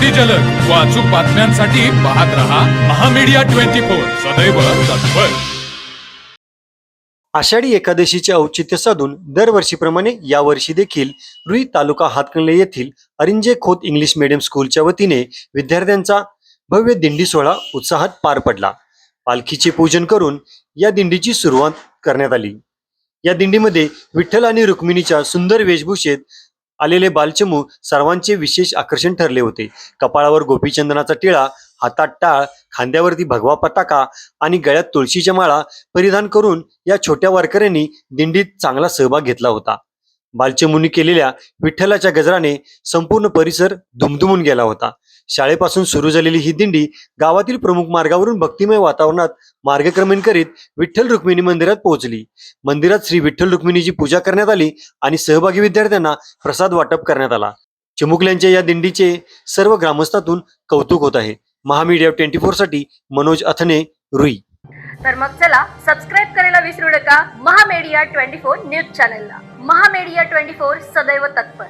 अगदी जलद व अचूक बातम्यांसाठी पाहत रहा महामीडिया 24 सदैव तत्पर। आषाढी एकादशीचे औचित्य साधून दरवर्षीप्रमाणे यावर्षी देखील रुई तालुका हातकणंगले येथील अरिंजे खोत इंग्लिश मीडियम स्कूलच्या वतीने विद्यार्थ्यांचा भव्य दिंडी सोहळा उत्साहात पार पडला। पालखीचे पूजन करून या दिंडीची सुरुवात करण्यात आली। या दिंडीमध्ये विठ्ठल आणि रुक्मिणीच्या सुंदर वेशभूषेत आलेले बालचमू सर्वांचे विशेष आकर्षण ठरले होते। कपाळावर गोपीचंदनाचा टिळा, हातात टाळ, खांद्यावरती भगवा पताका आणि गळ्यात तुळशीच्या माळा परिधान करून या छोट्या वारकऱ्यांनी दिंडीत चांगला सहभाग घेतला होता। बालचमूंनी केलेल्या विठ्ठलाच्या गजराने संपूर्ण परिसर दुमदुमून गेला होता। शाळेपासून सुरू झालेली ही दिंडी गावातील प्रमुख मार्गावरून भक्तिमय वातावरणात मार्गक्रमण करीत विठ्ठल रुक्मिणी मंदिरात पोहोचली। मंदिरात श्री विठ्ठल रुक्मिणीची पूजा करण्यात आली आणि सहभागी विद्यार्थ्यांना प्रसाद वाटप करण्यात आला। चिमुकल्यांच्या या दिंडीचे सर्व ग्रामस्थातून कौतुक होत आहे। महामीडिया 24 साठी मनोज अथने, रुई। तर मग चला सबस्क्राईब करायला विसरू नका महामीडिया 24 न्यूज चॅनलला। महामीडिया 24 सदैव तत्पर।